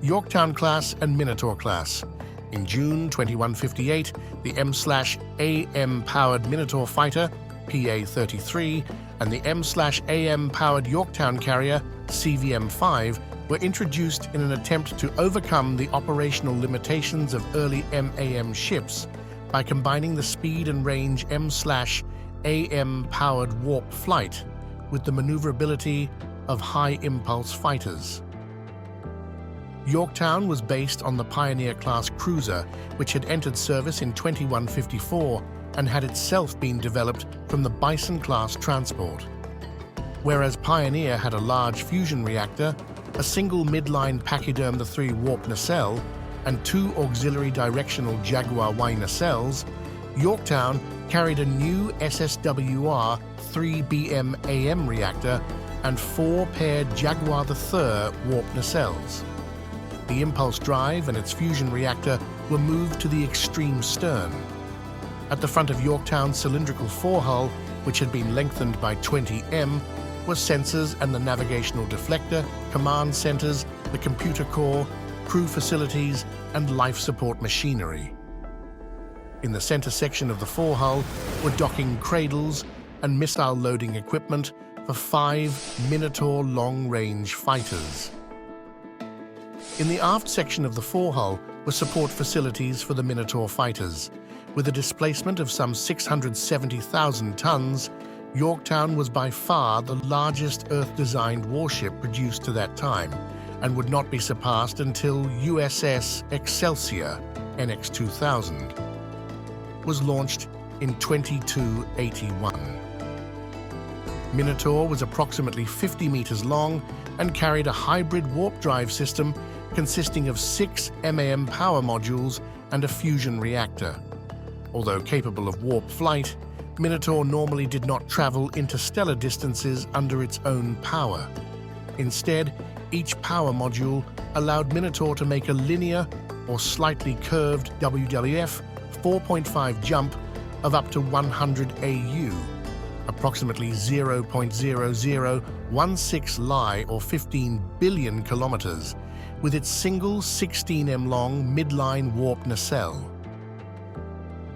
Yorktown class and Minotaur class. In June 2158, the M/AM-powered Minotaur fighter, PA-33, and the M/AM-powered Yorktown carrier, CVM-5, were introduced in an attempt to overcome the operational limitations of early MAM ships by combining the speed and range M/AM-powered warp flight with the maneuverability of high-impulse fighters. Yorktown was based on the Pioneer-class cruiser, which had entered service in 2154 and had itself been developed from the Bison-class transport. Whereas Pioneer had a large fusion reactor, a single midline Pachyderm III warp nacelle, and 2 auxiliary directional Jaguar Y nacelles, Yorktown carried a new SSWR 3BM AM reactor and 4 paired Jaguar III warp nacelles. The impulse drive and its fusion reactor were moved to the extreme stern. At the front of Yorktown's cylindrical forehull, which had been lengthened by 20 m, were sensors and the navigational deflector, command centers, the computer core, crew facilities, and life support machinery. In the center section of the forehull were docking cradles and missile loading equipment for 5 Minotaur long-range fighters. In the aft section of the forehull were support facilities for the Minotaur fighters. With a displacement of some 670,000 tons, Yorktown was by far the largest Earth-designed warship produced to that time, and would not be surpassed until USS Excelsior, NX-2000, was launched in 2281. Minotaur was approximately 50 meters long and carried a hybrid warp drive system consisting of 6 MAM power modules and a fusion reactor. Although capable of warp flight, Minotaur normally did not travel interstellar distances under its own power. Instead, each power module allowed Minotaur to make a linear or slightly curved WWF 4.5 jump of up to 100 AU, approximately 0.0016 Li or 15 billion kilometers, with its single 16 m long midline warp nacelle.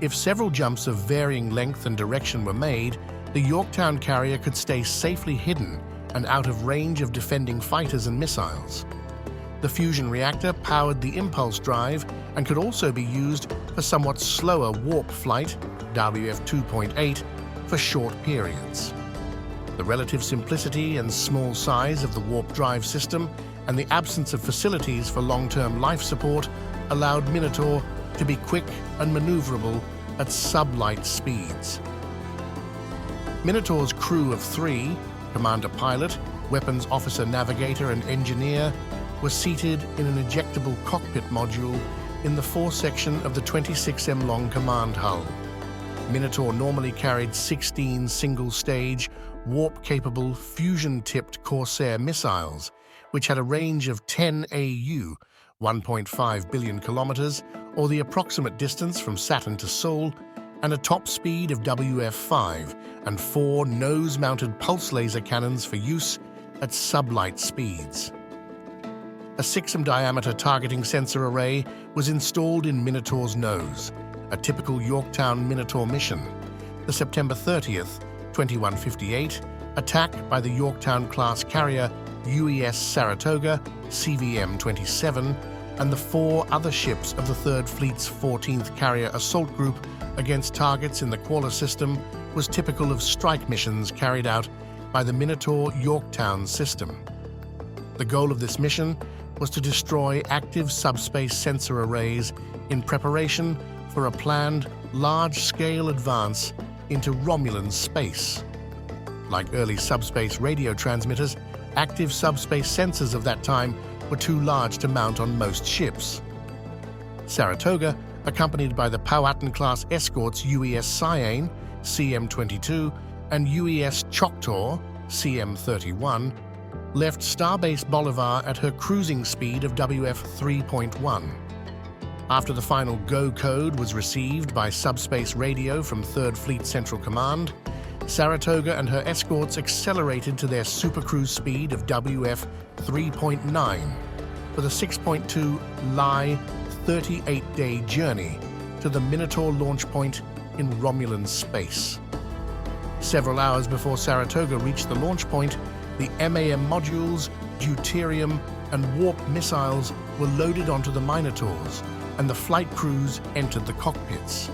If several jumps of varying length and direction were made, the Yorktown carrier could stay safely hidden and out of range of defending fighters and missiles. The fusion reactor powered the impulse drive and could also be used for somewhat slower warp flight, WF 2.8, for short periods. The relative simplicity and small size of the warp drive system and the absence of facilities for long-term life support allowed Minotaur to be quick and maneuverable at sublight speeds. Minotaur's crew of 3, commander pilot, weapons officer navigator and engineer, were seated in an ejectable cockpit module in the foresection of the 26 m long command hull. Minotaur normally carried 16 single-stage, warp-capable, fusion-tipped Corsair missiles, which had a range of 10 AU, 1.5 billion kilometers, or the approximate distance from Saturn to Sol, and a top speed of WF-5 and 4 nose-mounted pulse laser cannons for use at sublight speeds. A 6 m diameter targeting sensor array was installed in Minotaur's nose, a typical Yorktown Minotaur mission. The September 30th, 2158, attack by the Yorktown-class carrier UES Saratoga, CVM-27, and the 4 other ships of the 3rd Fleet's 14th Carrier Assault Group against targets in the Qualler system was typical of strike missions carried out by the Minotaur Yorktown system. The goal of this mission was to destroy active subspace sensor arrays in preparation for a planned large-scale advance into Romulan space. Like early subspace radio transmitters, active subspace sensors of that time were too large to mount on most ships. Saratoga, accompanied by the Powhatan-class escorts UES Cyane, CM-22, and UES Choctaw, CM-31, left Starbase Bolivar at her cruising speed of WF 3.1. After the final go code was received by subspace radio from 3rd Fleet Central Command, Saratoga and her escorts accelerated to their supercruise speed of WF 3.9, for the 6.2 Lie 38-day journey to the Minotaur launch point in Romulan space. Several hours before Saratoga reached the launch point, the MAM modules, deuterium, and warp missiles were loaded onto the Minotaurs, and the flight crews entered the cockpits.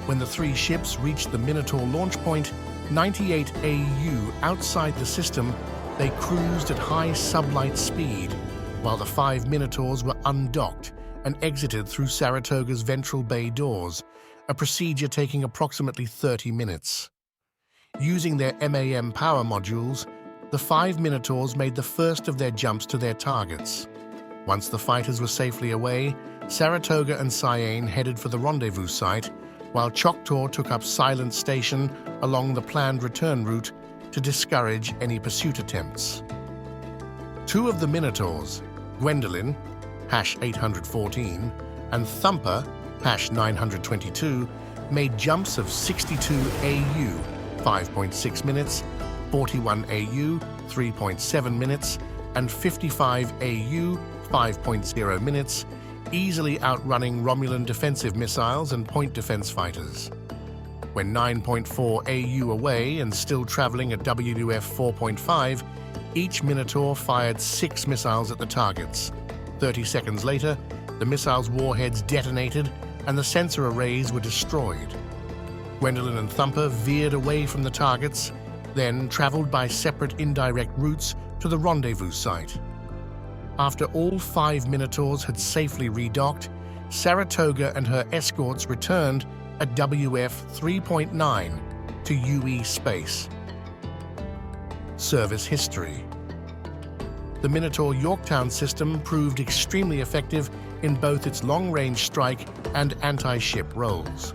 When the three ships reached the Minotaur launch point, 98 AU outside the system, they cruised at high sublight speed, while the 5 Minotaurs were undocked and exited through Saratoga's ventral bay doors, a procedure taking approximately 30 minutes. Using their MAM power modules, the 5 Minotaurs made the first of their jumps to their targets. Once the fighters were safely away, Saratoga and Cyane headed for the rendezvous site, while Choctaw took up silent station along the planned return route to discourage any pursuit attempts. 2 of the Minotaurs, Gwendolyn, #814, and Thumper, #922, made jumps of 62 AU, 5.6 minutes, 41 AU, 3.7 minutes, and 55 AU, 5.0 minutes, easily outrunning Romulan defensive missiles and point defense fighters. When 9.4 AU away and still traveling at WF 4.5, each Minotaur fired 6 missiles at the targets. 30 seconds later, the missiles' warheads detonated and the sensor arrays were destroyed. Gwendolyn and Thumper veered away from the targets, then traveled by separate indirect routes to the rendezvous site. After all 5 Minotaurs had safely redocked, Saratoga and her escorts returned at WF 3.9 to UE space. Service history. The Minotaur Yorktown system proved extremely effective in both its long-range strike and anti-ship roles.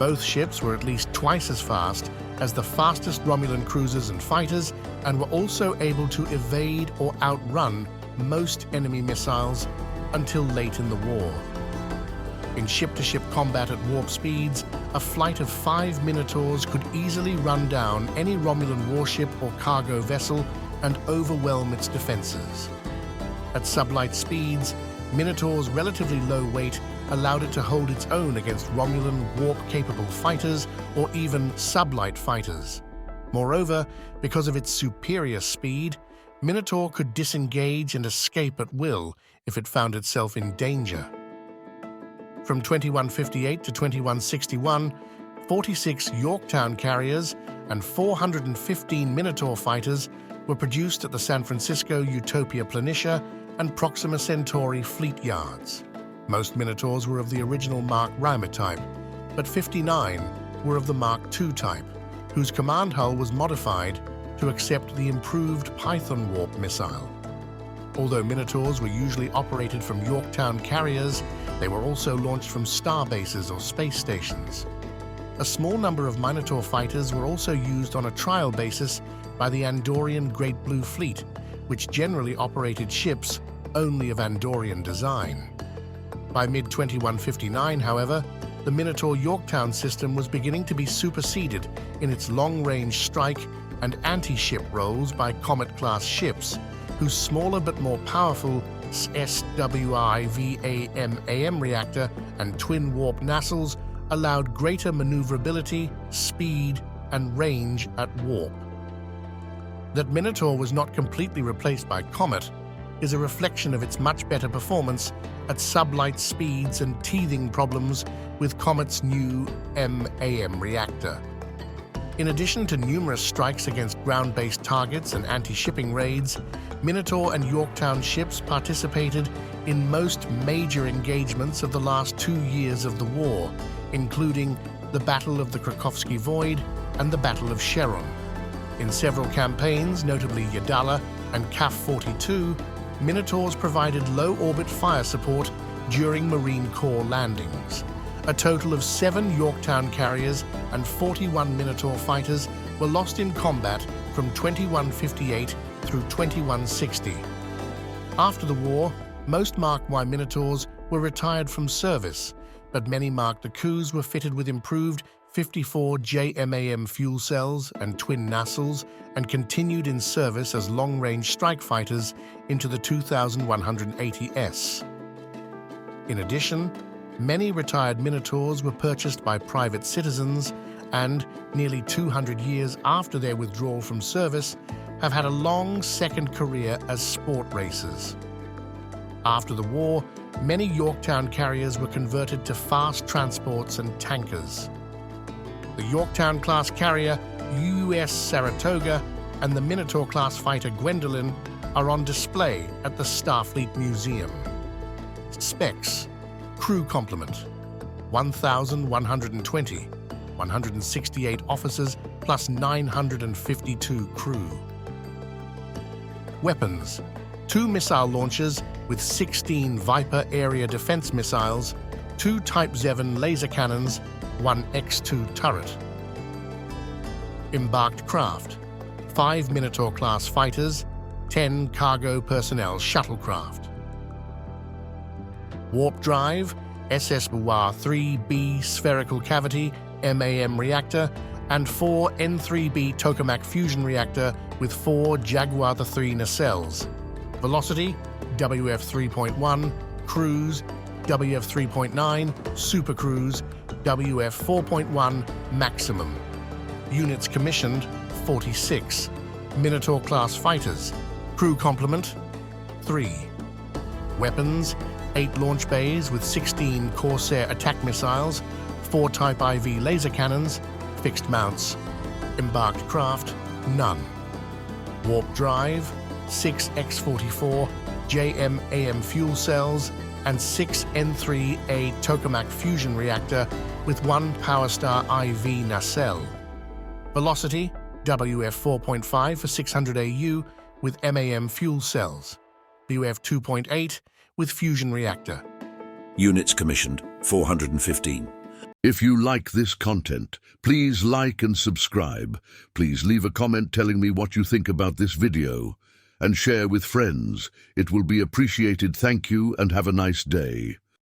Both ships were at least twice as fast as the fastest Romulan cruisers and fighters, and were also able to evade or outrun most enemy missiles until late in the war. In ship-to-ship combat at warp speeds, a flight of 5 Minotaurs could easily run down any Romulan warship or cargo vessel and overwhelm its defenses. At sublight speeds, Minotaur's relatively low weight allowed it to hold its own against Romulan warp-capable fighters or even sublight fighters. Moreover, because of its superior speed, Minotaur could disengage and escape at will if it found itself in danger. From 2158 to 2161, 46 Yorktown carriers and 415 Minotaur fighters were produced at the San Francisco Utopia Planitia and Proxima Centauri fleet yards. Most Minotaurs were of the original Mark Reimer type, but 59 were of the Mark II type, whose command hull was modified to accept the improved Python warp missile. Although Minotaurs were usually operated from Yorktown carriers, they were also launched from star bases or space stations. A small number of Minotaur fighters were also used on a trial basis by the Andorian Great Blue Fleet, which generally operated ships only of Andorian design. By mid-2159, however, the Minotaur Yorktown system was beginning to be superseded in its long-range strike and anti-ship roles by Comet-class ships, whose smaller but more powerful SWI-VAM-AM reactor and twin warp nacelles allowed greater maneuverability, speed, and range at warp. That Minotaur was not completely replaced by Comet is a reflection of its much better performance at sublight speeds and teething problems with Comet's new MAM reactor. In addition to numerous strikes against ground-based targets and anti-shipping raids, Minotaur and Yorktown ships participated in most major engagements of the last 2 years of the war, including the Battle of the Krakovsky Void and the Battle of Sharon. In several campaigns, notably Yadala and CAF 42, Minotaurs provided low-orbit fire support during Marine Corps landings. A total of 7 Yorktown carriers and 41 Minotaur fighters were lost in combat from 2158 through 2160. After the war, most Mark Y Minotaurs were retired from service, but many Mark IIs were fitted with improved 54 JMAM fuel cells and twin nacelles, and continued in service as long-range strike fighters into the 2180s. In addition, many retired Minotaurs were purchased by private citizens and, nearly 200 years after their withdrawal from service, have had a long second career as sport racers. After the war, many Yorktown carriers were converted to fast transports and tankers. The Yorktown-class carrier USS Saratoga and the Minotaur-class fighter Gwendolyn are on display at the Starfleet Museum. Specs: crew complement 1,120, 168 officers plus 952 crew. Weapons: 2 missile launchers with 16 Viper area defense missiles, 2 Type 7 laser cannons, 1 X-2 turret. Embarked craft: 5 Minotaur-class fighters, 10 cargo personnel shuttlecraft. Warp drive: SS Beauvoir 3B spherical cavity MAM reactor and 4 N3B tokamak fusion reactor with 4 Jaguar 3 nacelles. Velocity: WF 3.1, cruise WF 3.9, super cruise WF 4.1 maximum. Units commissioned 46. Minotaur class fighters. Crew complement 3. Weapons: 8 launch bays with 16 Corsair attack missiles, 4 Type IV laser cannons, fixed mounts. Embarked craft: none. Warp drive: 6 X-44 JMAM fuel cells and 6 N3A tokamak fusion reactor with 1 PowerStar IV nacelle. Velocity: WF 4.5 for 600 AU with MAM fuel cells. WF 2.8 with fusion reactor. Units commissioned 415. If you like this content, please like and subscribe. Please leave a comment telling me what you think about this video and share with friends. It will be appreciated. Thank you and have a nice day.